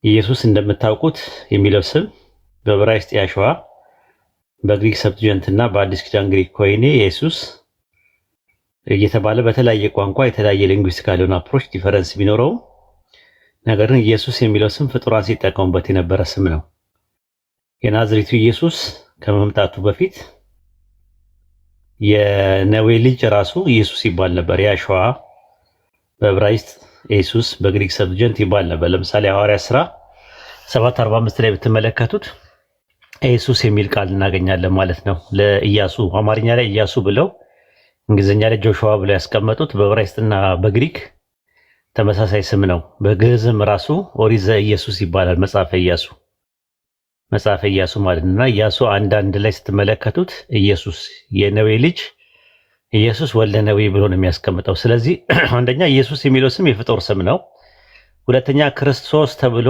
ኢየሱስ እንደምታውቁት የሚለው ስም በዕብራይስጥ ያሸዋ፣ በግሪክ ሰብትጀንት እና በአዲስ ኪዳን ግሪክ ኮይኔ ኢየሱስ እየተባለ በተለያየ ቋንቋ የተለያየ ሊንጉዊስቲካል የሆነ አፕሮች ዲፈረንስ ቢኖረውም ነገር ግን ኢየሱስ የሚለው ስም ፍጡራን ሲጠቀሙበት የነበረ ስም ነው። የናዝሬቱ ኢየሱስ ከመምጣቱ በፊት የነዌ ልጅ ራሱ ኢየሱስ ይባል ነበር። ያሸዋ በዕብራይስጥ ኢየሱስ በግሪክ ሰብትጀንት ይባል ነበር። ለምሳሌ ሐዋርያት ሥራ 7:45 ላይ ብትመለከቱት ኢየሱስ የሚል ቃል እናገኛለን ማለት ነው። ለኢያሱ አማርኛ ላይ ኢያሱ ብለው እንግሊዝኛ ላይ ጆሹዋ ብለው ያስቀመጡት በዕብራይስጥና በግሪክ ተመሳሳይ ስም ነው። በግዕዝም ራሱ ኦሪት ዘኢየሱስ ይባላል። መጽሐፈ ኢያሱ ማለት ነውና ኢያሱ አንዳንድ ላይ ስትመለከቱት ኢየሱስ የነዌ ልጅ ኢየሱስ ወልደ ነዌ ብሎ ነው የሚያስቀምጠው። ስለዚህ አንደኛ ኢየሱስ የሚለው ስም የፍጡር ስም ነው። ሁለተኛ ክርስቶስ ተብሎ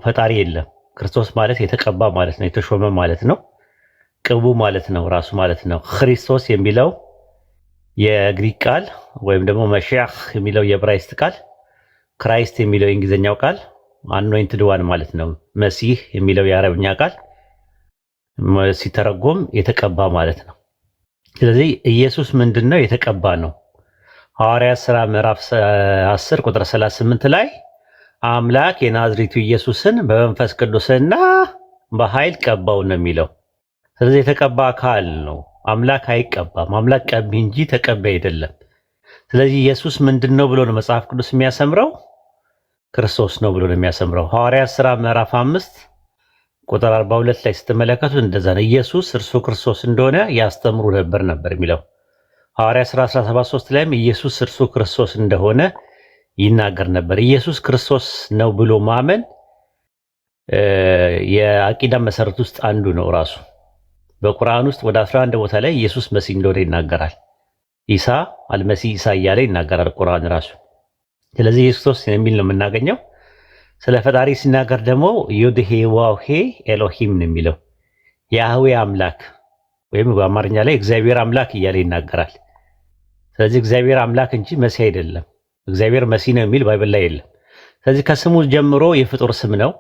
ፈጣሪ የለም። ክርስቶስ ማለት የተቀባ ማለት ነው፣ የተሾመ ማለት ነው፣ ቅቡ ማለት ነው፣ ራሱ ማለት ነው። ክርስቶስ የሚለው የግሪክ ቃል ወይም ደግሞ መሺያህ የሚለው የዕብራይስጥ ቃል፣ ክራይስት የሚለው የእንግሊዝኛው ቃል አኖይንትድ ዋን ማለት ነው። መሲህ የሚለው የአረብኛ ቃል ሲተረጎም የተቀባ ማለት ነው። ስለዚህ ኢየሱስ ምንድነው? የተቀባ ነው። ሐዋርያት ሥራ ምዕራፍ 10 ቁጥር 38 ላይ አምላክ የናዝሬቱ ኢየሱስን በመንፈስ ቅዱስና በኃይል ቀባው ነው የሚለው። ስለዚህ የተቀባ አካል ነው። አምላክ አይቀባም። አምላክ ቀቢ እንጂ ተቀቢ አይደለም። ስለዚህ ኢየሱስ ምንድነው ብሎ ነው መጽሐፍ ቅዱስ የሚያሰምረው? ክርስቶስ ነው ብሎ ነው የሚያሰምረው። ሐዋርያት ሥራ ምዕራፍ 5 ቁጥር 42 ላይ ስትመለከቱት እንደዛ ነው። ኢየሱስ እርሱ ክርስቶስ እንደሆነ ያስተምሩ ነበር የሚለው። ሐዋርያት ሥራ 17:3 ላይም ኢየሱስ እርሱ ክርስቶስ እንደሆነ ይናገር ነበር። ኢየሱስ ክርስቶስ ነው ብሎ ማመን የአቂዳ መሰረት ውስጥ አንዱ ነው። ራሱ በቁርአን ውስጥ ወደ 11 ቦታ ላይ ኢየሱስ መሲህ እንደሆነ ይናገራል። ኢሳ አልመሲህ ኢሳ እያለ ይናገራል ቁርአን ራሱ። ስለዚህ ኢየሱስ የሚል ነው የምናገኘው። ስለ ፈጣሪ ሲናገር ደግሞ ዮድሄ ዋውሄ ኤሎሂም ነው የሚለው፣ ያህዌ አምላክ ወይም በአማርኛ ላይ እግዚአብሔር አምላክ እያለ ይናገራል። ስለዚህ እግዚአብሔር አምላክ እንጂ መሲህ አይደለም። እግዚአብሔር መሲህ ነው የሚል ባይብል ላይ የለም። ስለዚህ ከስሙ ጀምሮ የፍጡር ስም ነው።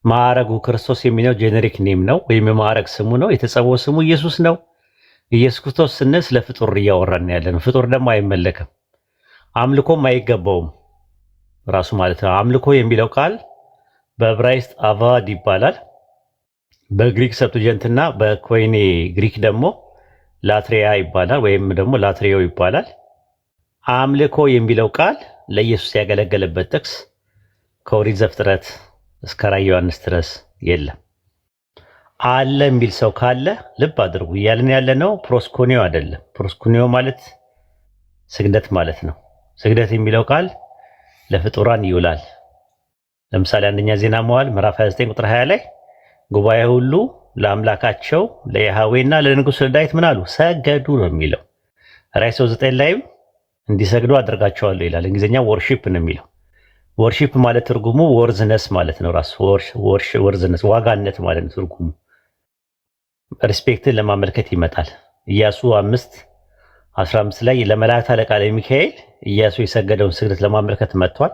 ማዕረጉ ክርስቶስ የሚለው ጄኔሪክ ኔም ነው ወይም የማዕረግ ስሙ ነው። የተጸውዖ ስሙ ኢየሱስ ነው። ኢየሱስ ክርስቶስ ስንል ስለ ፍጡር እያወራን ያለ ነው። ፍጡር ደግሞ አይመለክም፣ አምልኮም አይገባውም ራሱ ማለት ነው። አምልኮ የሚለው ቃል በዕብራይስጥ አቫድ ይባላል። በግሪክ ሰብትጀንት እና በኮይኔ ግሪክ ደግሞ ላትሪያ ይባላል ወይም ደግሞ ላትሪዮ ይባላል። አምልኮ የሚለው ቃል ለኢየሱስ ያገለገለበት ጥቅስ ከኦሪት ዘፍጥረት እስከ ራዕየ ዮሐንስ ድረስ የለም። አለ የሚል ሰው ካለ ልብ አድርጉ፣ እያልን ያለ ነው ፕሮስኮኒዮ አይደለም። ፕሮስኮኒዮ ማለት ስግደት ማለት ነው። ስግደት የሚለው ቃል ለፍጡራን ይውላል። ለምሳሌ አንደኛ ዜና መዋዕል ምዕራፍ 29 ቁጥር 20 ላይ ጉባኤ ሁሉ ለአምላካቸው ለያህዌና ለንጉሥ ለዳዊት ምን አሉ? ሰገዱ ነው የሚለው። ራዕይ 9 ላይም እንዲሰግዱ አድርጋቸዋለሁ ይላል። እንግሊዝኛ ወርሺፕ ነው የሚለው። ወርሺፕ ማለት ትርጉሙ ወርዝነስ ማለት ነው። ራሱ ወርዝነስ ዋጋነት ማለት ነው ትርጉሙ። ሪስፔክትን ለማመልከት ይመጣል። ኢያሱ 5:15 ላይ ለመላእክት አለቃ ለሚካኤል ኢያሱ የሰገደውን ስግደት ለማመልከት መጥቷል።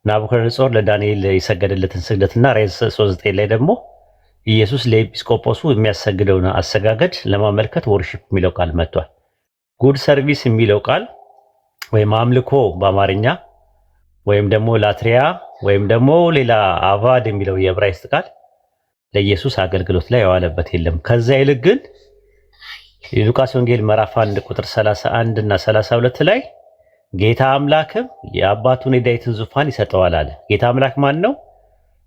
ናቡከደነጾር ለዳንኤል የሰገደለትን ስግደትና ራዕይ 3:9 ላይ ደግሞ ኢየሱስ ለኤጲስቆጶሱ የሚያሰግደውን አሰጋገድ ለማመልከት ወርሺፕ የሚለው ቃል መጥቷል። ጉድ ሰርቪስ የሚለው ቃል ወይም አምልኮ በአማርኛ ወይም ደግሞ ላትሪያ ወይም ደግሞ ሌላ አቫድ የሚለው የዕብራይስጥ ቃል ለኢየሱስ አገልግሎት ላይ የዋለበት የለም። ከዛ ይልቅ ግን የሉቃስ ወንጌል ምዕራፍ 1 ቁጥር 31 እና 32 ላይ ጌታ አምላክም የአባቱን የዳዊትን ዙፋን ይሰጠዋል አለ። ጌታ አምላክ ማን ነው?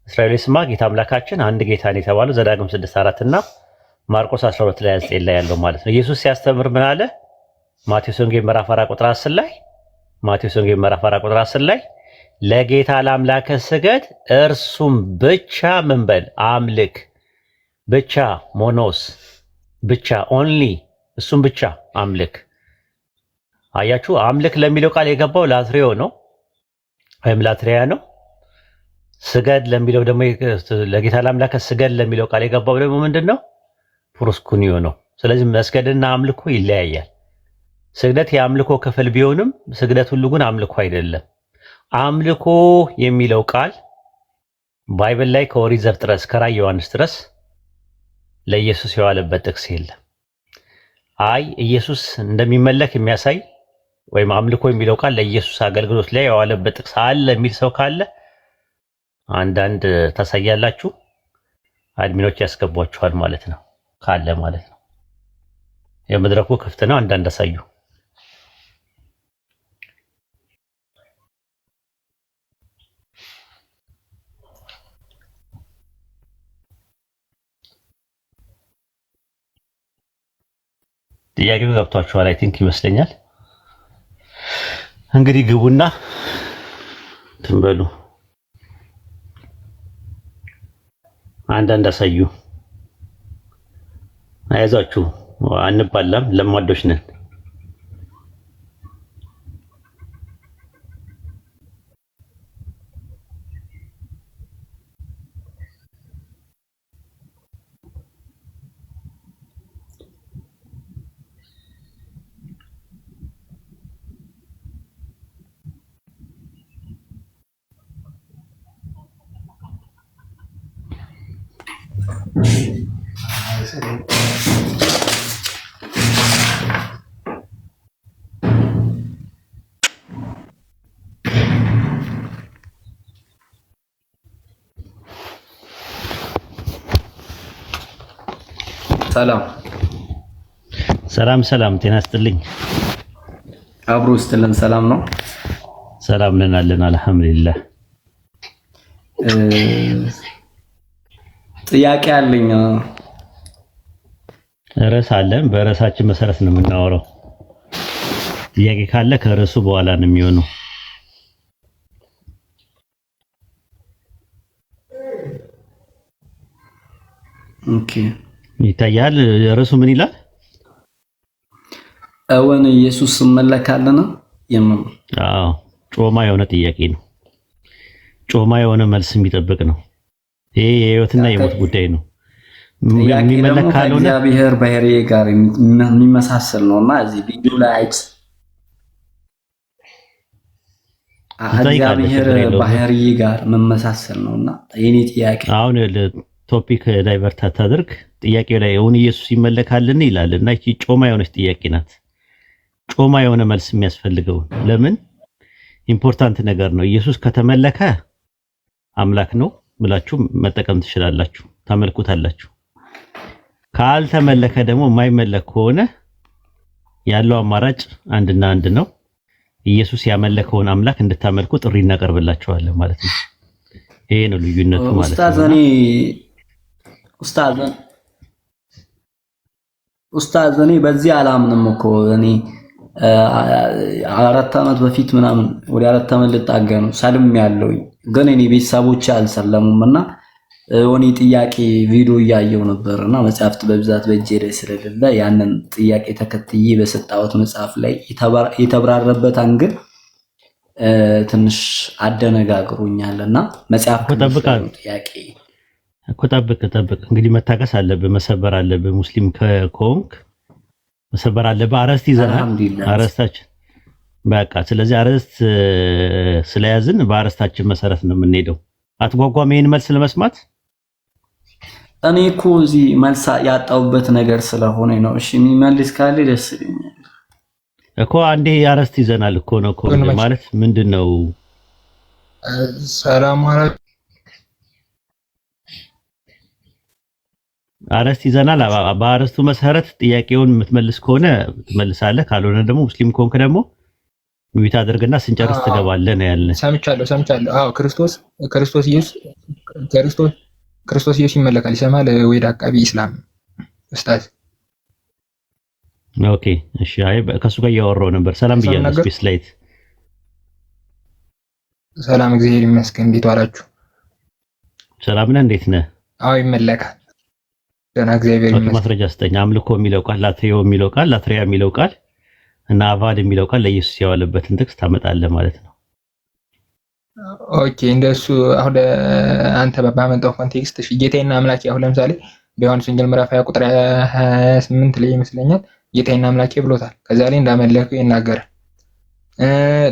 እስራኤል ስማ ጌታ አምላካችን አንድ ጌታ ነው የተባለው ዘዳግም 6:4 እና ማርቆስ 12 ላይ 9 ላይ ያለው ማለት ነው። ኢየሱስ ሲያስተምር ምን አለ? ማቴዎስ ወንጌል ምዕራፍ 4 ቁጥር 10 ላይ ለጌታ ለአምላከ ስገድ እርሱም ብቻ ምን በል አምልክ። ብቻ ሞኖስ ብቻ ኦንሊ እሱም ብቻ አምልክ። አያችሁ፣ አምልክ ለሚለው ቃል የገባው ላትሪዮ ነው ወይም ላትሪያ ነው። ስገድ ለሚለው ደግሞ ለጌታ ለአምላከ ስገድ ለሚለው ቃል የገባው ደግሞ ምንድነው? ፕሮስኩኒዮ ነው። ስለዚህ መስገድና አምልኮ ይለያያል። ስግደት የአምልኮ ክፍል ቢሆንም ስግደት ሁሉ ግን አምልኮ አይደለም። አምልኮ የሚለው ቃል ባይብል ላይ ከኦሪት ዘፍጥረት እስከ ራዕየ ዮሐንስ ድረስ ለኢየሱስ የዋለበት ጥቅስ የለም። አይ ኢየሱስ እንደሚመለክ የሚያሳይ ወይም አምልኮ የሚለው ቃል ለኢየሱስ አገልግሎት ላይ የዋለበት ጥቅስ አለ የሚል ሰው ካለ አንዳንድ ታሳያላችሁ፣ አድሚኖች ያስገቧችኋል ማለት ነው። ካለ ማለት ነው። የመድረኩ ክፍት ነው። አንዳንድ አሳዩ። ጥያቄው ገብቷችኋል? አይ ቲንክ ይመስለኛል። እንግዲህ ግቡና ትንበሉ። አንዳንድ አሳዩ። አይዟችሁ፣ አንባላም፣ ለማዶች ነን። ሰላም ሰላም ሰላም፣ ጤና ይስጥልኝ። አብሮ ይስጥልን። ሰላም ነው? ሰላም ነን አለን፣ አልሐምዱሊላህ። ጥያቄ አለኝ። ርዕስ አለን፣ በርዕሳችን መሰረት ነው የምናወራው። ጥያቄ ካለ ከርዕሱ በኋላ ነው የሚሆነው። ኦኬ፣ ይታያል። ርዕሱ ምን ይላል? እውን ኢየሱስ መለካለና አዎ፣ ጮማ የሆነ ጥያቄ ነው። ጮማ የሆነ መልስ የሚጠብቅ ነው። ይሄ የህይወትና የሞት ጉዳይ ነው። የሚመለክ ካልሆነ እግዚአብሔር ባህሪ ጋር የሚመሳሰል ነውና እዚህ ቪዲዮ ላይ አይት እግዚአብሔር ባህሪ ጋር መመሳሰል ነውና የኔ ጥያቄ አሁን ቶፒክ ዳይቨርት አታድርግ። ጥያቄው ላይ እውን ኢየሱስ ይመለካልን ይላል እና እቺ ጮማ የሆነች ጥያቄ ናት። ጮማ የሆነ መልስ የሚያስፈልገው ለምን ኢምፖርታንት ነገር ነው። ኢየሱስ ከተመለከ አምላክ ነው ብላችሁ መጠቀም ትችላላችሁ፣ ታመልኩታላችሁ። ካልተመለከ ደግሞ የማይመለክ ከሆነ ያለው አማራጭ አንድና አንድ ነው። ኢየሱስ ያመለከውን አምላክ እንድታመልኩ ጥሪ እናቀርብላችኋለን ማለት ነው። ይሄ ነው ልዩነቱ ማለት ነው። ኡስታዝ እኔ በዚህ አላምንም እኮ እኔ 4 ዓመት በፊት ምናምን ወደ 4 ዓመት ልጣጋ ነው ሰልም ያለው ግን እኔ ቤተሰቦቼ አልሰለሙምና ወኔ ጥያቄ ቪዲዮ እያየው ነበርና መጽሐፍት በብዛት በእጄ ላይ ስለሌለ ያንን ጥያቄ ተከትዬ በሰጣሁት መጽሐፍ ላይ የተብራራበት አንግል ትንሽ አደነጋግሮኛልና መጽሐፍ ከተጠብቃለሁ ጥያቄ እኮ ጠብቅ እንግዲህ መታገስ አለብህ፣ መሰበር አለብህ። ሙስሊም ከሆንክ መሰበር አለብህ። አረስት ይዘናል፣ አረስታችን በቃ። ስለዚህ አረስት ስለያዝን በአረስታችን መሰረት ነው የምንሄደው። አትጓጓም ይሄን መልስ ለመስማት? እኔ እኮ እዚህ መልስ ያጣውበት ነገር ስለሆነ ነው። እሺ የሚመልስ ካለ ደስ ይለኛል እኮ። አንዴ አረስት ይዘናል እኮ ነው እኮ ማለት ምንድነው? ሰላም አለይኩም። አረስት ይዘናል። በአረስቱ መሰረት ጥያቄውን የምትመልስ ከሆነ ትመልሳለህ፣ ካልሆነ ደግሞ ሙስሊም ከሆንክ ደግሞ ሚውት አድርግና ስንጨርስ ትገባለህ ነው ያለ። ሰምቻለሁ። አዎ ክርስቶስ ኢየሱስ ይመለካል። ይሰማል ወይ? አቃቢ ኢስላም ኡስታዝ። ኦኬ እሺ። አይ ከሱ ጋር እያወራሁ ነበር። ሰላም ብያለሁ። ስፔስ ላይት ሰላም፣ እግዚአብሔር ይመስገን። እንዴት ዋላችሁ? ሰላም ነህ? እንዴት ነህ? አዎ ይመለካል። ደህና እግዚአብሔር ይመስገን። ማስረጃ ስጠኝ። አምልኮ የሚለው ቃል፣ ላትሪዮ የሚለው ቃል፣ ላትሪያ የሚለው ቃል እና አቫድ የሚለው ቃል ለኢየሱስ የዋለበትን ጥቅስ ታመጣለህ ማለት ነው። ኦኬ እንደሱ አሁን አንተ ባመጣው ኮንቴክስት እሺ፣ ጌታዬና አምላኬ አሁን ለምሳሌ በዮሐንስ ወንጌል ምዕራፍ 20 ቁጥር 28 ላይ ይመስለኛል ጌታዬና አምላኬ ብሎታል። ከዛ ላይ እንዳመለከው ይናገራል።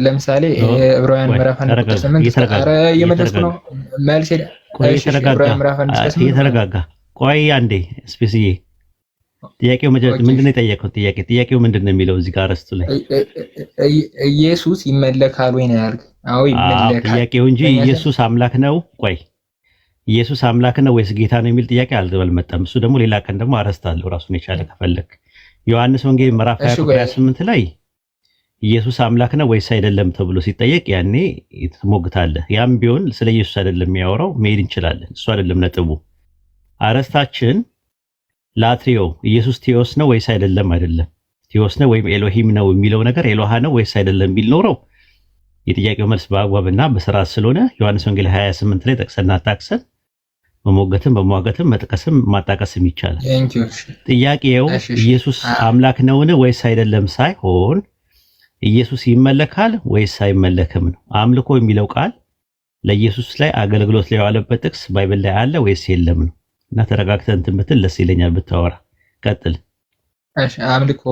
ለምሳሌ ዕብራውያን ምዕራፍ 1 ቁጥር 8 ኧረ እየመለስኩ ነው መልስ ቆይ የተረጋጋ ቆይ አንዴ ስፔስዬ ጥያቄው ምንድነው የጠየቀው? ጥያቄው ምንድነው የሚለው እዚህ ጋር አረስቱ ላይ ኢየሱስ ይመለካል ወይ ነው ያልክ? አዎ ይመለካል ጥያቄው እንጂ ኢየሱስ አምላክ ነው። ቆይ ኢየሱስ አምላክ ነው ወይስ ጌታ ነው የሚል ጥያቄ አልመጣም። እሱ ደግሞ ሌላ ቀን ደግሞ አረስታለሁ ራሱን የቻለ ከፈለክ ዮሐንስ ወንጌል ምዕራፍ 28 ላይ ኢየሱስ አምላክ ነው ወይስ አይደለም ተብሎ ሲጠየቅ ያኔ ትሞግታለህ። ያም ቢሆን ስለ ኢየሱስ አይደለም የሚያወራው፣ መሄድ እንችላለን። እሱ አይደለም ነጥቡ። አረስታችን ላትሪዮ ኢየሱስ ቴዎስ ነው ወይስ አይደለም? አይደለም ቴዎስ ነው ወይም ኤሎሂም ነው የሚለው ነገር ኤሎሃ ነው ወይስ አይደለም ቢል ኖረው የጥያቄው መልስ በአግባብና በስርዓት ስለሆነ ዮሐንስ ወንጌል 28 ላይ ጠቅሰና ታክሰን መሞገትም በመዋገትም መጥቀስም ማጣቀስም ይቻላል። ጥያቄው ኢየሱስ አምላክ ነውን ወይስ አይደለም ሳይሆን ኢየሱስ ይመለካል ወይስ አይመለክም ነው። አምልኮ የሚለው ቃል ለኢየሱስ ላይ አገልግሎት ላይ የዋለበት ጥቅስ ባይብል ላይ አለ ወይስ የለም ነው። እና ተረጋግተን እንትን ብትል ደስ ይለኛል ብታወራ። ቀጥል። እሺ አምልኮ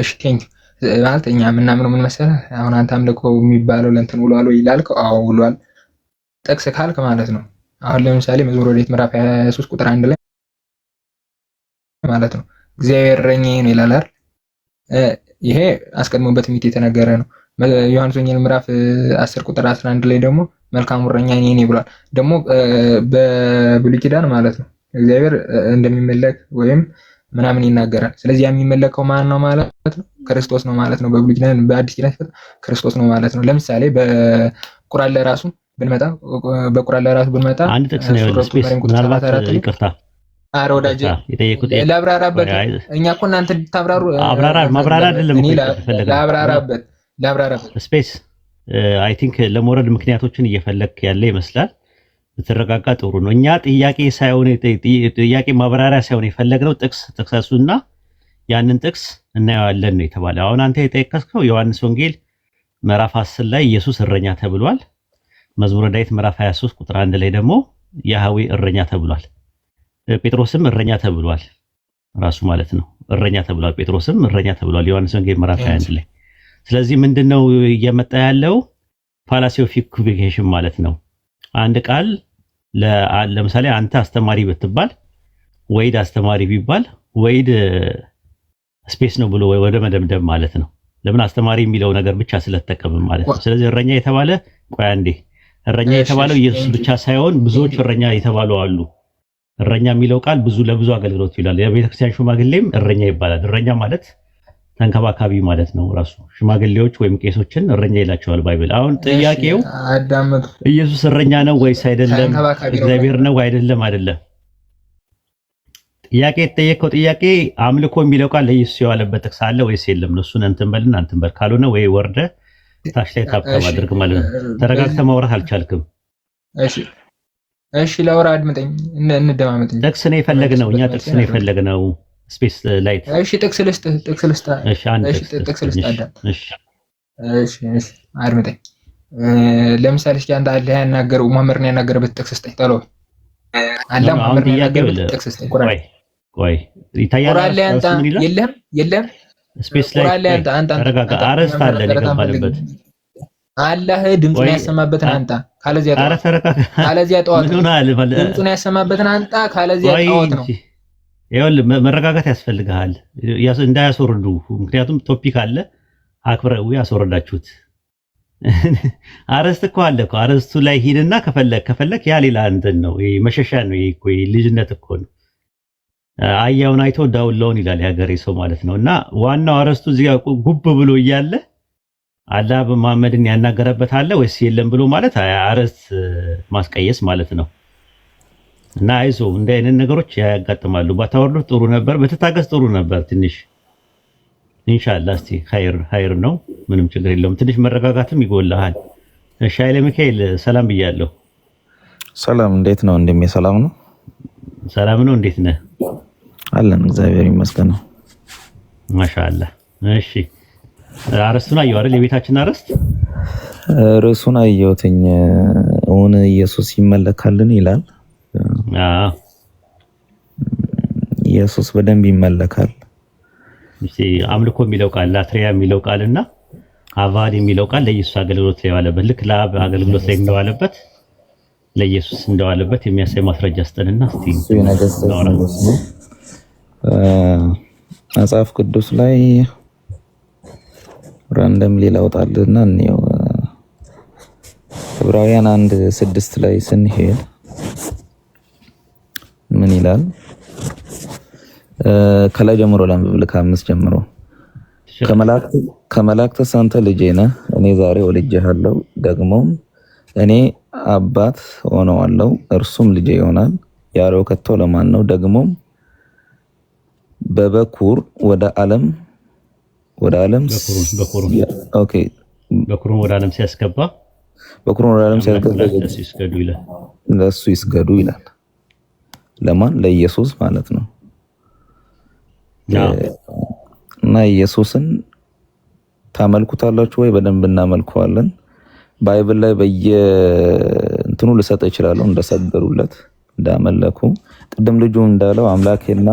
እሺ ቴንክ ማለት እኛ ምናምነው ምን መሰለህ፣ አሁን አንተ አምልኮ የሚባለው ለእንትን ውሏል ወይ ይላልከው? አዎ ውሏል ጥቅስ ካልክ ማለት ነው። አሁን ለምሳሌ መዝሙረ ዳዊት ምዕራፍ 23 ቁጥር 1 ላይ ማለት ነው እግዚአብሔር እረኛዬ ነው ይላል አይደል? ይሄ አስቀድሞ በትንቢት የተነገረ ነው። ዮሐንስ ወንጌል ምዕራፍ 10 ቁጥር 11 ላይ ደግሞ መልካሙ እረኛ እኔ ነኝ ብሏል። ደግሞ በብሉይ ኪዳን ማለት ነው እግዚአብሔር እንደሚመለክ ወይም ምናምን ይናገራል። ስለዚህ የሚመለከው ማን ነው ማለት ነው? ክርስቶስ ነው ማለት ነው። በብሉይ ኪዳን በአዲስ ኪዳን ክርስቶስ ነው ማለት ነው። ለምሳሌ በቁርአን ላይ ራሱ ብንመጣ አንድ ጥቅስ ነው ስፔስ ምናልባት ይቅርታ አረ ወዳጄ ላብራራበት። እኛ እኮ እናንተ እንድታብራሩ ማብራራ አይደለም ላብራራበት ስፔስ አይ ቲንክ ለመውረድ ምክንያቶችን እየፈለክ ያለ ይመስላል። ብትረጋጋ ጥሩ ነው። እኛ ጥያቄ ማብራሪያ ሳይሆን የፈለግነው ጥቅሱና ያንን ጥቅስ እናየዋለን ነው የተባለ። አሁን አንተ የጠየቀስከው ዮሐንስ ወንጌል ምዕራፍ 10 ላይ ኢየሱስ እረኛ ተብሏል። መዝሙረ ዳዊት ምዕራፍ 23 ቁጥር 1 ላይ ደግሞ ያህዌ እረኛ ተብሏል። ጴጥሮስም እረኛ ተብሏል ራሱ ማለት ነው። እረኛ ተብሏል። ጴጥሮስም እረኛ ተብሏል ዮሐንስ ወንጌል ምዕራፍ 21 ላይ። ስለዚህ ምንድነው እየመጣ ያለው ፋላሲ ኦፍ ኢኩቪኬሽን ማለት ነው። አንድ ቃል ለምሳሌ አንተ አስተማሪ ብትባል ወይድ አስተማሪ ቢባል ወይድ ስፔስ ነው ብሎ ወደ መደምደም ማለት ነው። ለምን አስተማሪ የሚለው ነገር ብቻ ስለተጠቀመ ማለት ነው። ስለዚህ እረኛ የተባለ ቆይ አንዴ እረኛ የተባለው ኢየሱስ ብቻ ሳይሆን ብዙዎች እረኛ የተባሉ አሉ። እረኛ የሚለው ቃል ለብዙ አገልግሎት ይላል። የቤተክርስቲያን ሽማግሌም እረኛ ይባላል። እረኛ ማለት ተንከባካቢ ማለት ነው። ራሱ ሽማግሌዎች ወይም ቄሶችን እረኛ ይላቸዋል ባይብል። አሁን ጥያቄው ኢየሱስ እረኛ ነው ወይስ አይደለም? እግዚአብሔር ነው አይደለም? ጥያቄ የተጠየቀው ጥያቄ አምልኮ የሚለው ቃል ለኢየሱስ የዋለበት ጥቅስ አለ ወይስ የለም ነው። እሱን እንትን በል ካልሆነ ወይ ወርደ ታች ላይ ታብታብ አድርግ ማለት ነው። ተረጋግተህ ማውራት አልቻልክም። እሺ ላውራ፣ አድምጠኝ፣ እንደማመጥ። ጥቅስ ነው የፈለግነው እኛ ጥቅስ ነው የፈለግነው። ስፔስ ላይት እሺ፣ ጥቅስ ልስጥ። እሺ ጥቅስ ልስጥ። እሺ አድምጠኝ። ለምሳሌ እስኪ አንተ አላህ ያናገረው ሙሐመድን ያናገረበት ጥቅስ ስጠኝ። ጣሎ አላህ ሙሐመድን ያናገረበት ጥቅስ ስጠኝ። ቆይ ይታያል። የለም ስፔስ ላይ ተረጋጋ። አረስት አለ የገባንበት አላህ ድምፁን ያሰማበትን አንጣ፣ ካለዚያ ጠዋት ድምፁን ያሰማበትን አንጣ፣ ካለዚያ ጠዋት ነው። ይኸውልህ መረጋጋት ያስፈልግሃል እንዳያስወርዱ። ምክንያቱም ቶፒክ አለ አክብረው ያስወርዳችሁት። አረስት እኮ አለ እኮ አረስቱ ላይ ሂድና ከፈለክ ያ ሌላ እንትን ነው። ይሄ መሸሻ ነው። ይሄ እኮ ልጅነት እኮ ነው። አያውን አይቶ ዳውላውን ይላል የሀገሬ ሰው ማለት ነው። እና ዋናው አረስቱ እዚህ ጋር ጉብ ብሎ እያለ አላህ በመሐመድን ያናገረበት አለ ወይስ የለም ብሎ ማለት አረስት ማስቀየስ ማለት ነው። እና አይዞ እንደ አይነት ነገሮች ያጋጥማሉ። ባታወርዱት ጥሩ ነበር፣ በተታገስ ጥሩ ነበር። ትንሽ ኢንሻአላህ እስቲ ኸይር ነው፣ ምንም ችግር የለውም። ትንሽ መረጋጋትም ይጎልሃል። እሺ ኃይለ ሚካኤል ሰላም ብያለሁ። ሰላም፣ እንዴት ነው እንደም? ሰላም ነው። ሰላም ነው። እንዴት ነህ? አለን እግዚአብሔር ይመስገን። ማሻአላህ። እሺ አረስቱን አየሁ አይደል? የቤታችን አረስት ርዕሱን አየሁትኝ። እውን ኢየሱስ ይመለካልን ይላል። ኢየሱስ በደንብ ይመለካል። አምልኮ የሚለው ቃል ላትሪያ የሚለው ቃል እና አቫድ የሚለው ቃል ለኢየሱስ አገልግሎት ላይ ዋለበት። ልክ ለአብ አገልግሎት ላይ የሚዋለበት ለኢየሱስ እንደዋለበት የሚያሳይ ማስረጃ ስጠንና እስቲ የነገሥታት ንጉሥ ነው። መጽሐፍ ቅዱስ ላይ ራንደም ሊላውጣልና እንየው። ዕብራውያን 1:6 ላይ ስንሄድ ምን ይላል? ከላይ ጀምሮ ለምብል ከ5 ጀምሮ ከመላእክት አንተ ልጄ ነህ፣ እኔ ዛሬ ወልጄሃለሁ፣ ደግሞም እኔ አባት ሆነዋለሁ፣ እርሱም ልጄ ይሆናል ያለው ከቶ ለማን ነው? ደግሞም በበኩር ወደ ዓለም ኦኬ በኩሩን ወደ ዓለም ሲያስገባ ለእሱ ይስገዱ ይላል። ለማን? ለኢየሱስ ማለት ነው። እና ኢየሱስን ታመልኩታላችሁ ወይ? በደንብ እናመልከዋለን። ባይብል ላይ በየእንትኑ ልሰጥ ይችላል እንደሰገዱለት እንዳመለኩ። ቅድም ልጁ እንዳለው አምላኬና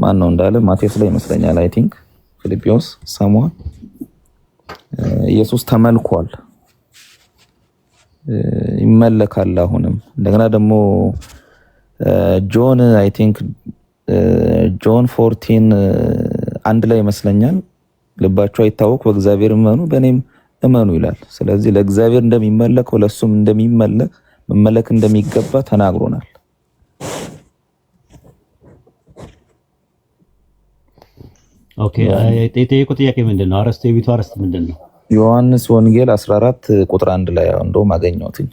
ማን ነው እንዳለ ማቴዎስ ላይ ይመስለኛል። አይ ቲንክ ፊልጵዎስ ሳሙኤል ኢየሱስ ተመልኳል፣ ይመለካል። አሁንም እንደገና ደግሞ ጆን አይ ቲንክ ጆን 14:1 ላይ ይመስለኛል ልባችሁ አይታወክ በእግዚአብሔር እመኑ በእኔም እመኑ ይላል። ስለዚህ ለእግዚአብሔር እንደሚመለከው ለሱም መመለክ እንደሚገባ ተናግሮናል። ኦኬ የጠየቁ ጥያቄ ምንድነው? አረስቱ የቤቱ አረስት ምንድነው? ዮሐንስ ወንጌል 14:1 ላይ እንደውም አገኘሁትኝ።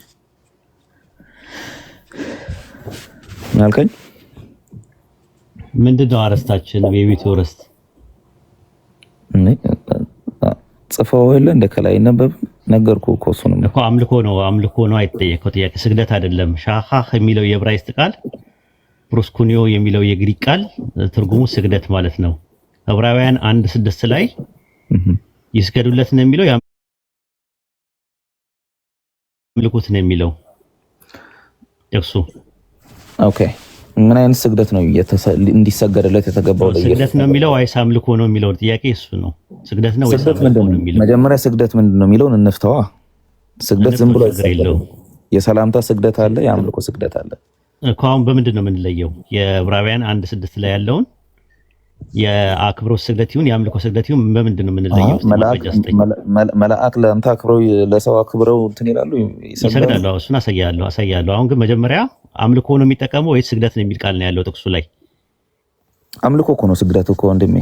ምን አልከኝ? ምንድነው አረስታችን? የቤቱ አረስት ጽፈው የለ እንደ ከላይ ነበብ ነገርኩህ እኮ እሱንም እኮ አምልኮ ነው አይጠየቀው ጥያቄ። ስግደት አይደለም። ሻኻህ የሚለው የዕብራይስጥ ቃል ፕሮስኩኒዮ የሚለው የግሪክ ቃል ትርጉሙ ስግደት ማለት ነው። ዕብራውያን 1:6 ላይ ይስገዱለት ነው የሚለው፣ ያምልኩት ነው የሚለው እርሱ። ኦኬ ምን አይነት ስግደት ነው እንዲሰገድለት የተገባው? ስግደት ነው የሚለው ወይስ አምልኮ ነው የሚለው ጥያቄ እሱ ነው። ስግደት ነው ወይስ አምልኮ ነው የሚለው? መጀመሪያ ስግደት ምንድነው የሚለውን እንፍታዋ። ስግደት ዝም ብሎ አይደለም። የሰላምታ ስግደት አለ፣ የአምልኮ ስግደት አለ እኮ። አሁን በምንድን ነው የምንለየው? የዕብራውያን 1:6 ላይ ያለውን የአክብሮት ስግደት ይሁን የአምልኮ ስግደት ይሁን በምንድን ነው የምንለየው? መላእክት ለአንተ አክብረው ለሰው አክብረው እንትን ይላሉ፣ ይሰግዳሉ። እሱን አሳያለሁ። አሁን ግን መጀመሪያ አምልኮ ነው የሚጠቀመው ወይስ ስግደት ነው የሚል ቃል ነው ያለው ጥቅሱ ላይ? አምልኮ እኮ ነው ስግደት እኮ ወንድሜ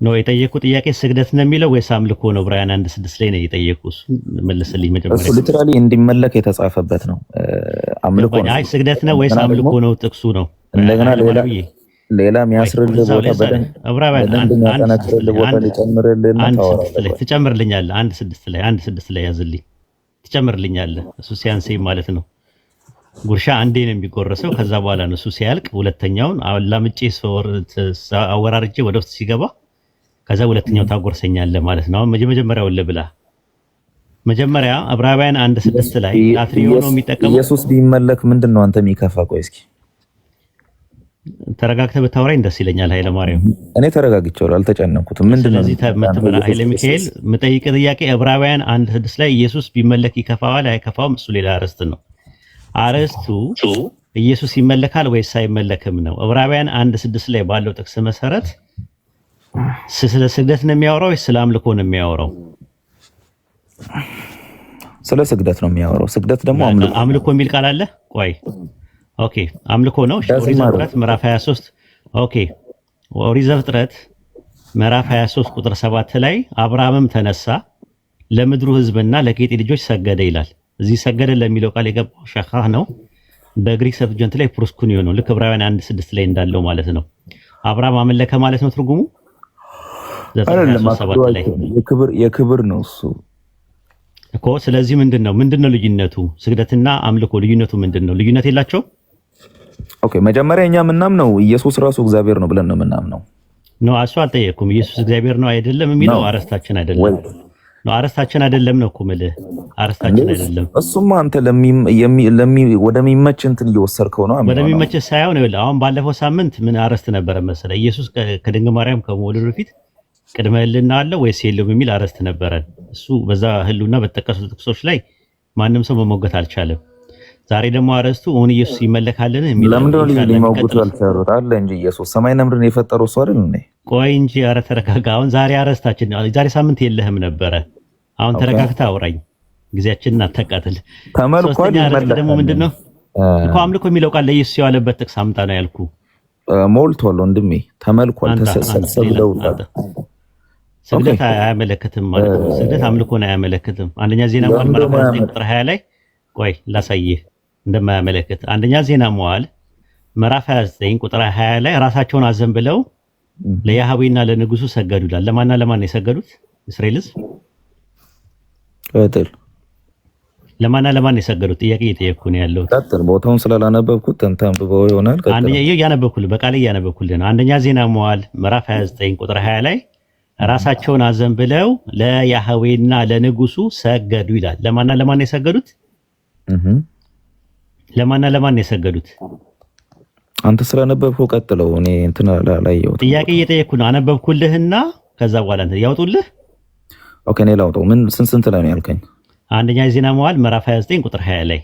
ነው የጠየቁ ጥያቄ። ስግደት ነው የሚለው ወይስ አምልኮ ነው? ዕብራውያን 1:6 ላይ ነው የጠየቁ። እሱ መልስልኝ መጀመሪያ። እሱ ሊትራሊ እንዲመለክ የተጻፈበት ነው። አምልኮ ነው። አይ ስግደት ነው ወይስ አምልኮ ነው ጥቅሱ ነው? እንደገና ሌላ የሚያስርልህ ቦታ በደንብ ትጨምርልኛለህ። 1:6 ላይ ያዝልኝ ትጨምርልኛለህ። እሱ ሲያንሰኝ ማለት ነው። ጉርሻ አንዴ ነው የሚጎረሰው። ከዛ በኋላ ነው እሱ ሲያልቅ ሁለተኛውን አላምጬ አወራርጄ ወደ ውስጥ ሲገባ ከዛ ሁለተኛው ታጎርሰኛለህ ማለት ነው። አሁን መጀመሪያውን ልብላ። መጀመሪያ ዕብራውያን 1:6 ላይ ላትሪዮ ነው የሚጠቀመው። ኢየሱስ ቢመለክ ምንድነው አንተ የሚከፋ? ቆይ እስኪ ተረጋግተህ ብታወራኝ ደስ ይለኛል። ኃይለ ማርያም እኔ ተረጋግቼዋለሁ፣ አልተጨነኩት። ምንድነው ስለዚህ ተመተመራ ኃይለ ሚካኤል መጠይቅ ጥያቄ ዕብራውያን 1:6 ላይ ኢየሱስ ቢመለክ ይከፋዋል አይከፋውም? እሱ ሌላ አርዕስት ነው። አርዕስቱ ኢየሱስ ይመለካል ወይስ አይመለክም ነው። ዕብራውያን 1:6 ላይ ባለው ጥቅስ መሰረት ስለ ስግደት ነው የሚያወራው ወይስ ስለ አምልኮ ነው የሚያወራው? ስለ ስግደት ነው የሚያወራው። ስግደት ደግሞ አምልኮ የሚል ቃል አለ። ቆይ ኦኬ አምልኮ ነው። ኦሪት ዘፍጥረት ምዕራፍ 23 ኦኬ ኦሪት ዘፍጥረት ምዕራፍ 23 ቁጥር 7 ላይ አብርሃምም ተነሳ ለምድሩ ሕዝብና ለኬጢ ልጆች ሰገደ ይላል። እዚህ ሰገደ ለሚለው ቃል የገባው ሻኻህ ነው። በግሪክ ሰብጀንት ላይ ፕሮስኩኒዮ ነው። ልክ ዕብራውያን 1:6 ላይ እንዳለው ማለት ነው። አብርሃም አመለከ ማለት ነው ትርጉሙ። የክብር ነው እሱ እኮ። ስለዚህ ምንድነው ልዩነቱ? ስግደትና አምልኮ ልዩነቱ ምንድነው? ልዩነት የላቸው። ኦኬ መጀመሪያ እኛ ምናምነው ኢየሱስ ራሱ እግዚአብሔር ነው ብለን ነው ምናምነው ነው። እሱ አልጠየቅኩም። ኢየሱስ እግዚአብሔር ነው አይደለም የሚለው አረስታችን አይደለም ነው። አረስታችን አይደለም ነው እኮ የምልህ። አረስታችን አይደለም። እሱማ አንተ ወደሚመች እንትን እየወሰድከው ነው። ወደሚመች ሳይሆን ይኸውልህ፣ አሁን ባለፈው ሳምንት ምን አረስት ነበረ መሰለህ? ኢየሱስ ከድንግል ማርያም ከመወለዱ በፊት ቅድመ ህልና አለው ወይስ የለውም የሚል አረስት ነበረን። እሱ በዛ ህሉና በተጠቀሱ ጥቅሶች ላይ ማንም ሰው መሞገት አልቻለም። ዛሬ ደግሞ አረስቱ ኦን ኢየሱስ ይመለካልን የሚል ለምንድን ነው ሊሞግቱ ያልቻሉት? አለ እንጂ ኢየሱስ ሰማይና ምድርን የፈጠረው እሱ አይደል እንዴ? ቆይ እንጂ ኧረ ተረጋጋ። አሁን ዛሬ አረስታችን ዛሬ ሳምንት የለህም ነበረ። አሁን ተረጋግተህ አውራኝ፣ ጊዜያችንን አታቃጥል። ተመልኳል። ይመለክ ደግሞ ምንድነው እኮ አምልኮ የሚለው ቃል ለኢየሱስ ያለበት ጥቅስ አምጣ ነው ያልኩ። ሞልቷል ወንድሜ፣ ተመልኳል። ተሰብስበውታል። ስግደት አያመለክትም ማለት ነው። ስግደት አምልኮን አያመለክትም። አንደኛ ዜና መዋዕል ምዕራፍ 9 ቁጥር 20 ላይ ቆይ ላሳይህ እንደማያመለክት። አንደኛ ዜና መዋዕል ምዕራፍ 29 ቁጥር 20 ላይ ራሳቸውን አዘንብለው ለያህዌና ለንጉሱ ሰገዱ ይላል። ለማንና ለማን የሰገዱት? እስራኤል ሕዝብ ቀጥል። ለማንና ለማን የሰገዱት? ጥያቄ እየጠየቅኩ ነው ያለው። ቀጥል። ቦታውን ስላላነበብኩት ተንተንብበው ይሆናል። ቀጥል። አንደኛ እያነበብኩልህ በቃል እያነበብኩልህ ነው። አንደኛ ዜና መዋዕል ምዕራፍ 29 ቁጥር 20 ላይ ራሳቸውን አዘንብለው ለያህዌና ለንጉሱ ሰገዱ ይላል። ለማንና ለማን የሰገዱት? ለማንና ለማን የሰገዱት? አንተ ስላነበብከው ቀጥለው። እኔ እንትን አላየሁትም። ጥያቄ እየጠየቅኩ ነው። አነበብኩልህና ከዛ በኋላ እንትን ያውጡልህ። ኦኬ፣ እኔ ላውጣው። ምን ስንት ላይ ነው ያልከኝ? አንደኛ ዜና መዋዕል ምዕራፍ 29 ቁጥር 20 ላይ።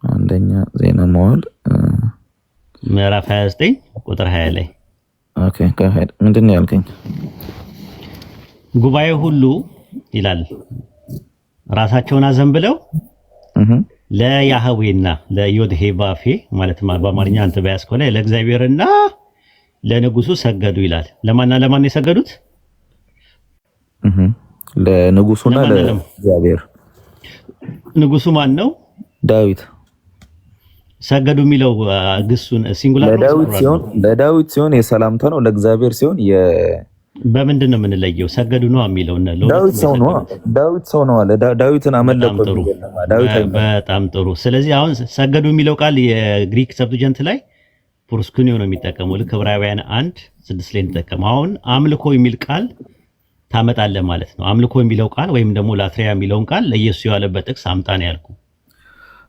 አንደኛ ዜና መዋዕል ምዕራፍ 29 ቁጥር 20 ላይ። ኦኬ፣ ከሄድ ምንድን ነው ያልከኝ? ጉባኤ ሁሉ ይላል ራሳቸውን አዘንብለው ለያህዌና ለዮድሄ ባፌ ማለት በአማርኛ አንተ በያዝከው ላይ ለእግዚአብሔርና ለንጉሱ ሰገዱ ይላል። ለማንና ለማን የሰገዱት? ለንጉሱና ለእግዚአብሔር። ንጉሱ ማን ነው? ዳዊት። ሰገዱ የሚለው ግሱን ሲንጉላር ነው። ለዳዊት ሲሆን የሰላምታ ነው፣ ለእግዚአብሔር ሲሆን በምንድን ነው የምንለየው? ሰገዱ ነው የሚለው ዳዊት ሰው ነው አለ። ዳዊትን አመለኩ። በጣም ጥሩ። ስለዚህ አሁን ሰገዱ የሚለው ቃል የግሪክ ሰብጀንት ላይ ፕሮስኩኒዮ ነው የሚጠቀመው። ልክ ዕብራውያን 1:6 ላይ እንጠቀመው። አሁን አምልኮ የሚል ቃል ታመጣለህ ማለት ነው። አምልኮ የሚለው ቃል ወይም ደግሞ ላትሪያ የሚለውን ቃል ለኢየሱስ ያለበት ጥቅስ አምጣ ነው ያልኩ።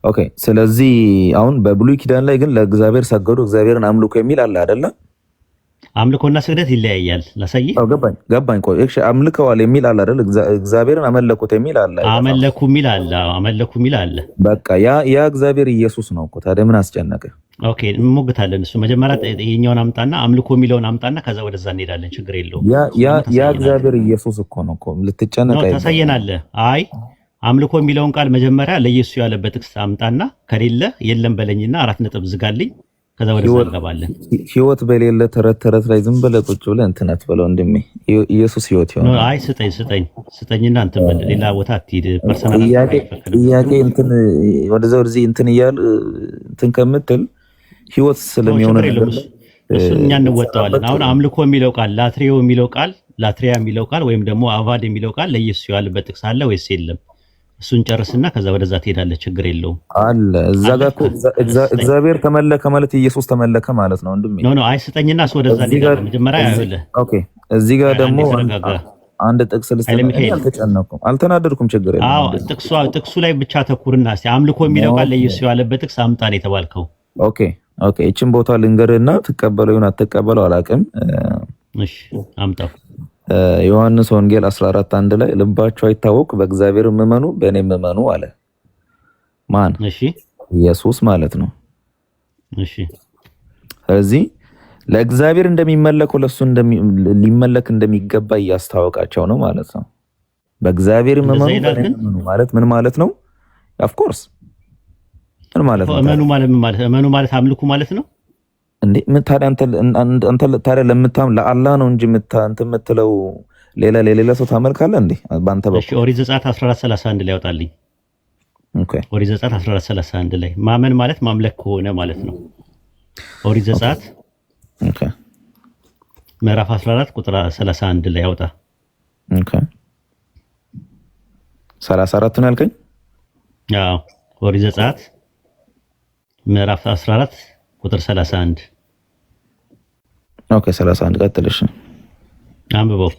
ኦኬ። ስለዚህ አሁን በብሉይ ኪዳን ላይ ግን ለእግዚአብሔር ሰገዱ፣ እግዚአብሔርን አምልኮ የሚል አለ አይደለ? አምልኮና ስግደት ይለያያል። ላሳይህ። ገባኝ። ቆይ እሺ፣ አምልከዋል የሚል አለ አይደል? እግዚአብሔርን አመለኩት የሚል አለ። አመለኩ የሚል አለ። በቃ ያ እግዚአብሔር ኢየሱስ ነው እኮ። ታዲያ ምን አስጨነቀ? ኦኬ፣ እንሞግታለን። እሱ መጀመሪያ ይሄኛውን አምጣና አምልኮ የሚለውን አምጣና ከዛ ወደዛ እንሄዳለን። ችግር የለውም። ያ እግዚአብሔር ኢየሱስ እኮ ነው እኮ። ልትጨነቅ አይደለም። ታሳየናለህ። አይ አምልኮ የሚለውን ቃል መጀመሪያ ለኢየሱስ ያለበት ጥቅስ አምጣና ከሌለ የለም በለኝና 4 ነጥብ ዝጋልኝ። ከዛ ወደዛ እንገባለን። ህይወት በሌለ ተረት ላይ ዝም ብለህ ቁጭ ብለህ እንትን አትበለው ወንድሜ። ኢየሱስ ህይወት ይሆናል። አይ ስጠኝና እንትን በል። ሌላ ቦታ አትሂድ። ፐርሰናል ጥያቄ እንትን ወደዚህ እንትን እያል እንትን ከምትል ህይወት ስለሚሆን ነገር እሱን እኛ እንወጣዋለን። አሁን አምልኮ የሚለው ቃል ላትሪያ የሚለው ቃል ወይም ደግሞ አቫድ የሚለው ቃል ለኢየሱስ ያለበት ጥቅስ አለ ወይስ የለም? እሱን ጨርስና ከዛ ወደዛ ትሄዳለህ። ችግር የለውም። አለ እዛ ጋር እኮ እግዚአብሔር ተመለከ ማለት ኢየሱስ ተመለከ ማለት ነው ወንድሜ። ኖ አይ ስጠኝና እሱ ወደዛ ትሄዳለህ። መጀመሪያ አይደለ። ኦኬ፣ እዚህ ጋር ደግሞ አንድ ጥቅስ አልተጨነኩም፣ አልተናደድኩም። ችግር የለም። አዎ ጥቅሱ ላይ ብቻ ተኩርና እስቲ አምልኮ የሚለው ቃል ለኢየሱስ ያለበት ጥቅስ አምጣ ነው የተባልከው። ኦኬ፣ እቺን ቦታ ልንገርህና ትቀበለው ይሁን አትቀበለው አላውቅም። እሺ አምጣው። ዮሐንስ ወንጌል 14:1 ላይ ልባችሁ አይታወቅ፣ በእግዚአብሔር እመኑ በእኔም እመኑ አለ። ማን? እሺ ኢየሱስ ማለት ነው። እሺ ስለዚህ ለእግዚአብሔር እንደሚመለከው ለሱ ሊመለክ እንደሚገባ እያስታወቃቸው ነው ማለት ነው። በእግዚአብሔር እመኑ ማለት ምን ማለት ነው? ኦፍ ኮርስ ምን ማለት ነው? እመኑ ማለት አምልኩ ማለት ነው እንዴ? አንተ ታዲያ ለአላህ ነው እንጂ የምትለው ሌላ ሰው ታመልካለህ እንዴ? በአንተ በኩል። እሺ ኦሪት ዘጸአት 14:31 ላይ ያወጣልኝ። ኦኬ ኦሪት ዘጸአት 14:31 ላይ ማመን ማለት ማምለክ ከሆነ ማለት ነው። ኦሪት ዘጸአት ኦኬ ምዕራፍ 14 ቁጥር 31 ላይ ያወጣ። ኦኬ 34 ነው ያልከኝ? አዎ ኦሪት ዘጸአት ምዕራፍ 14 ቁጥር 31። ኦኬ 31 ቀጥልሽ። አንብበው።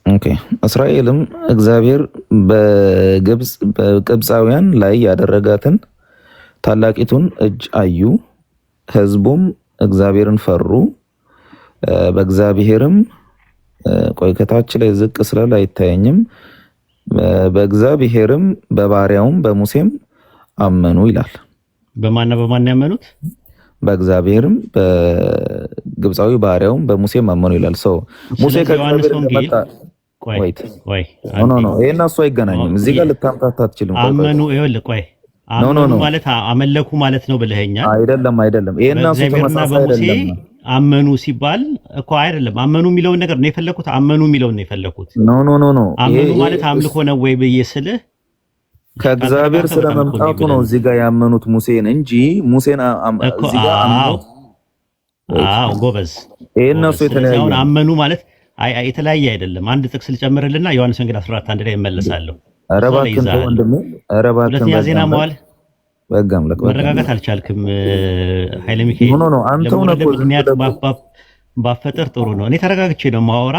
ኦኬ እስራኤልም እግዚአብሔር በግብፃውያን ላይ ያደረጋትን ታላቂቱን እጅ አዩ፣ ሕዝቡም እግዚአብሔርን ፈሩ። በእግዚአብሔርም ቆይ ከታች ላይ ዝቅ ስላለ አይታየኝም። በእግዚአብሔርም በባሪያውም በሙሴም አመኑ ይላል። በማን ያመኑት? በእግዚአብሔርም በግብፃዊ ባሪያውም በሙሴም አመኑ ይላል። ሰው ሙሴ ከእግዚአብሔር እንደመጣ ይሄና እሱ አይገናኝም። እዚህ ጋር ልታምታታ አትችልም። አመኑ ይኸውልህ፣ ቆይ አመኑ ማለት አመለኩ ማለት ነው ብለኸኛል። አይደለም። ይሄና እሱ ተመሳሳይ አይደለም። አመኑ ሲባል እኮ አይደለም። አመኑ የሚለውን ነገር ነው የፈለኩት። አመኑ የሚለውን ነው የፈለኩት። ኖ አመኑ ማለት አምልኮ ነው ወይ ብዬ ስልህ ከእግዚአብሔር ስለመምጣቱ ነው እዚህ ጋር ያመኑት ሙሴን እንጂ ሙሴን እዚህ ጋር አመኑት። ጎበዝ። ይሄና እሱ የተለያየ ነው። አመኑ ማለት የተለያየ አይደለም። አንድ ጥቅስ ልጨምርልና ዮሐንስ ወንጌል 14:1 ላይ እመለሳለሁ። ኧረ እባክህን ወንድሜ፣ ኧረ እባክህን ሁለተኛ ዜና መዋዕል በጋም ለቀ መረጋጋት አልቻልክም። ኃይለ ሚካኤል ኖ አንተው ነው ምክንያት ባፈጠር ጥሩ ነው። እኔ ተረጋግቼ ነው ማወራ።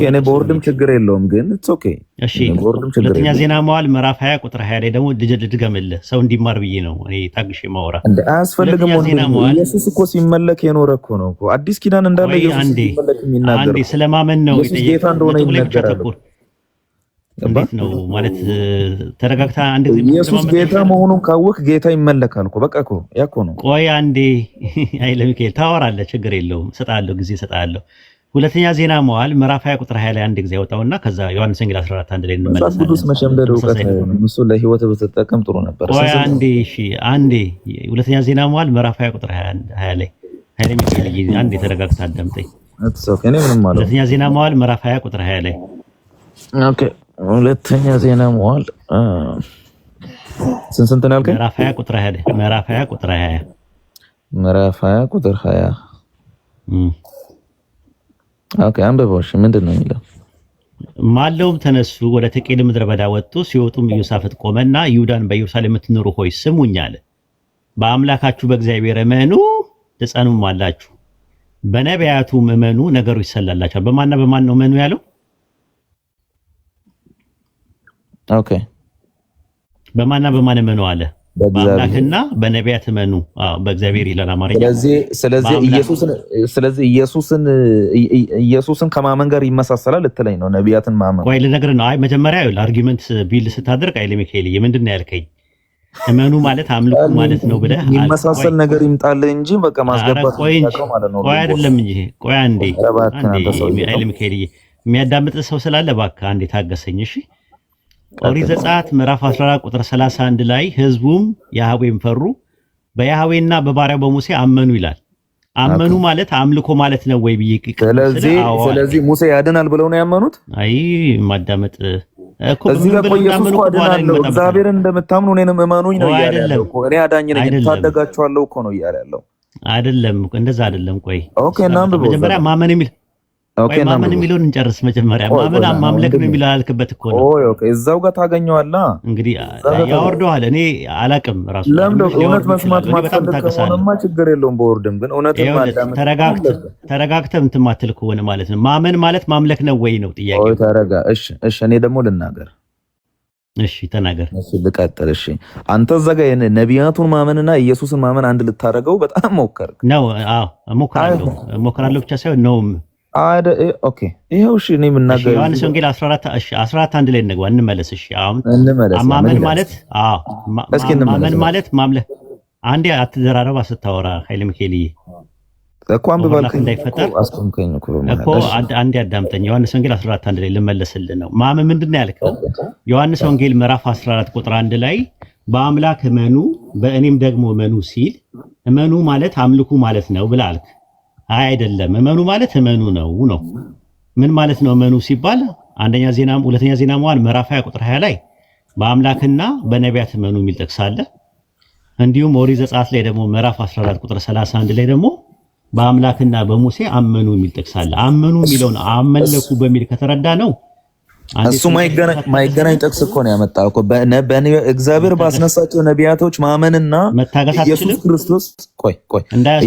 እኔ ቦርድም ችግር የለውም ግን ኢትስ ኦኬ። እሺ ሁለተኛ ዜና መዋዕል ምዕራፍ 20 ቁጥር 20 ላይ ደግሞ ልድገምልህ፣ ሰው እንዲማር ብዬ ነው እኔ ታግሼ ማወራ። አያስፈልግም። ኢየሱስ እኮ ሲመለክ የኖረ እኮ ነው እኮ አዲስ ኪዳን እንዳለ ኢየሱስ ሲመለክ የሚናገር አንዴ ስለማመን ነው ጌታ እንደሆነ ይናገራል። እንዴት ነው ማለት ተረጋግታ አንድ ኢየሱስ ጌታ መሆኑን ካወቅ ጌታ ይመለካል እኮ በቃ እኮ ያኮ ነው። ቆይ አንዴ ኃይለ ሚካኤል ታወራለህ፣ ችግር የለውም እሰጥሃለሁ፣ ጊዜ እሰጥሃለሁ። ሁለተኛ ዜና መዋዕል ምዕራፍ 20 ቁጥር 20 ላይ አንድ ጊዜ ያወጣውና ከዛ ዮሐንስ ወንጌል 14:1 ላይ እንመለሳለን። ቅዱስ መሸምደድ ዕውቀት አይሆንም። እሱ ለህይወት ብትጠቀም ጥሩ ነበር። ቆይ አንዴ ሁለተኛ ዜና መዋዕል ምዕራፍ 20 ቁጥር 20 ላይ ኃይለ ሚካኤል አንዴ ተረጋግታ አዳምጠኝ። እኔ ምንም ማለት ሁለተኛ ዜና መዋዕል ምዕራፍ 20 ቁጥር 20 ላይ ኦኬ። ሁለተኛ ዜና መዋዕል ስንት ነው ያልከኝ? ምዕራፍ 20 ቁጥር 20 ምዕራፍ 20 ቁጥር 20 ምዕራፍ 20 ቁጥር 20 ኦኬ። አንብበውሽ ምንድን ነው የሚለው? ማለውም ተነሱ ወደ ተቄል ምድረ በዳ ወጡ። ሲወጡም ኢዮሳፍጥ ቆመና ይሁዳን በኢየሩሳሌም የምትኖሩ ሆይ ስሙኝ አለ። በአምላካችሁ በእግዚአብሔር እመኑ ትጸኑም አላችሁ፣ በነቢያቱም እመኑ ነገሩ ይሰላላችኋል። በማን ነው እመኑ ያለው? ኦኬ በማን እመኑ አለ? በአምላክና በነቢያት እመኑ። በእግዚአብሔር ይላል አማርኛ። ስለዚህ ኢየሱስን ከማመን ጋር ይመሳሰላል ልትለኝ ነው? ነቢያትን ማመን? ቆይ ልነግርህ ነው። አይ መጀመሪያ ይኸውልህ አርጊመንት ቢል ስታደርግ ኃይለ ሚካኤል ምንድን ነው ያልከኝ? እመኑ ማለት አምልኩ ማለት ነው ብለህ የሚመሳሰል ነገር ይምጣልህ እንጂ በቃ ማስገባት ማለት ነው። ቆይ አይደለም እንጂ ቆይ አንዴ ኃይለ ሚካኤል የሚያዳምጥ ሰው ስላለ እባክህ አንዴ ታገሰኝ እሺ። ኦሪት ዘጸአት ምዕራፍ 14 ቁጥር 31 ላይ ህዝቡም ያህዌን ፈሩ በያህዌና በባሪያው በሙሴ አመኑ ይላል። አመኑ ማለት አምልኮ ማለት ነው ወይ ብዬ ስለዚህ ሙሴ ያድናል ብለው ነው ያመኑት? አይ ማዳመጥ እኮ እዚህ ጋር ኢየሱስ እኮ አድናለሁ እግዚአብሔርን እንደምታምኑ እኔንም እመኑኝ ነው ያለው እኮ። እኔ አዳኝ ነኝ ታደጋችኋለሁ እኮ ነው ያለው። አይደለም እንደዛ አይደለም። ቆይ ኦኬ እና መጀመሪያ ማመን የሚል ማመን የሚለውን እንጨርስ። መጀመሪያ ማመን ማምለክ ነው የሚለው አልክበት እኮ ነው። ኦኬ እዛው ጋር ታገኘዋለህ እንግዲህ ያወርደዋል። እኔ አላቅም ራሱ ለምን እውነት መስማት ማትፈልግ ከሆነማ ችግር የለውም። በወርድም ግን እውነት ተረጋግተህ እንትን ማትል ከሆነ ማለት ነው ማመን ማለት ማምለክ ነው ወይ ነው ጥያቄው። እሺ እኔ ደግሞ ልናገር። እሺ ተናገር። እሺ ልቀጥል። እሺ አንተ እዛ ጋር ነቢያቱን ማመንና ኢየሱስን ማመን አንድ ልታደርገው በጣም ሞከርክ ነው? አዎ እሞክራለሁ ብቻ ሳይሆን ነውም ኦኬ ይሄው እሺ እኔ የምናገር ዮሐንስ ወንጌል 14:1 ላይ እንግባ እንመለስ። እሺ አሁን ማመን ማለት ማመን ማለት ማምለክ። አንዴ አትዘራረባ ስታወራ ኃይለ ሚካኤልዬ እኮ አንብባልክ እንዳይፈጠር አስቆምከኝ እኮ አንዴ አዳምጠኝ። ዮሐንስ ወንጌል 14:1 ላይ ልመለስልህ ነው። ማመን ምንድን ነው ያልከው? ዮሐንስ ወንጌል ምዕራፍ 14 ቁጥር 1 ላይ በአምላክ እመኑ በእኔም ደግሞ እመኑ ሲል እመኑ ማለት አምልኩ ማለት ነው ብለህ አልክ። አይ አይደለም፣ እመኑ ማለት እመኑ ነው። ምን ማለት ነው እመኑ ሲባል? ሁለተኛ ዜና መዋዕል ምዕራፍ 20 ቁጥር 20 ላይ በአምላክና በነቢያት እመኑ የሚል ጥቅስ አለ። እንዲሁም ኦሪት ዘጸአት ላይ ደግሞ ምዕራፍ 14 ቁጥር 31 ላይ ደግሞ በአምላክና በሙሴ አመኑ የሚል ጥቅስ አለ። አመኑ የሚለውን አመለኩ በሚል ከተረዳ ነው እሱ ማይገናኝ ጥቅስ እኮ ነው ያመጣው እኮ እግዚአብሔር ባስነሳቸው ነቢያቶች ማመንና ኢየሱስ ክርስቶስ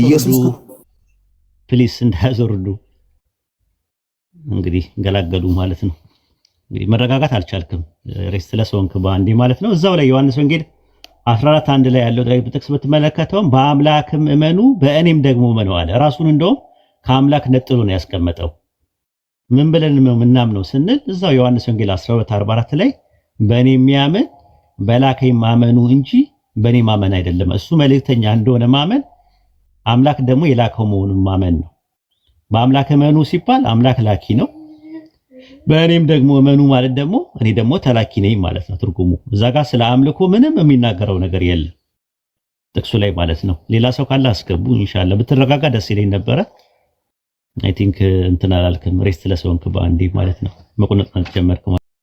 ኢየሱስ ፕሊስ እንዳያዞርዱ እንግዲህ ገላገሉ ማለት ነው። እንግዲህ መረጋጋት አልቻልክም። ሬስትለስ ሆንክ በአንዴ ማለት ነው። እዛው ላይ ዮሐንስ ወንጌል 14:1 ላይ ያለው ጥቅስ ብትመለከተው በአምላክም እመኑ በእኔም ደግሞ እመኑ አለ። ራሱን እንደውም ከአምላክ ነጥሎ ነው ያስቀመጠው። ምን ብለን ነው ምናምነው ስንል እዛው ዮሐንስ ወንጌል 12:44 ላይ በእኔ የሚያምን በላከኝ ማመኑ እንጂ በእኔ ማመን አይደለም። እሱ መልእክተኛ እንደሆነ ማመን፣ አምላክ ደግሞ የላከው መሆኑን ማመን ነው። በአምላክ እመኑ ሲባል አምላክ ላኪ ነው። በእኔም ደግሞ እመኑ ማለት ደግሞ እኔ ደግሞ ተላኪ ነኝ ማለት ነው ትርጉሙ። እዛ ጋር ስለ አምልኮ ምንም የሚናገረው ነገር የለም ጥቅሱ ላይ ማለት ነው። ሌላ ሰው ካለ አስገቡ። ኢንሻአላህ ብትረጋጋ ደስ ይለኝ ነበረ። አይ ቲንክ እንትን አላልክም፣ ሬስት ለሰውንክ በአንዴ ማለት ነው መቆነጥነጥ ጀመርክ።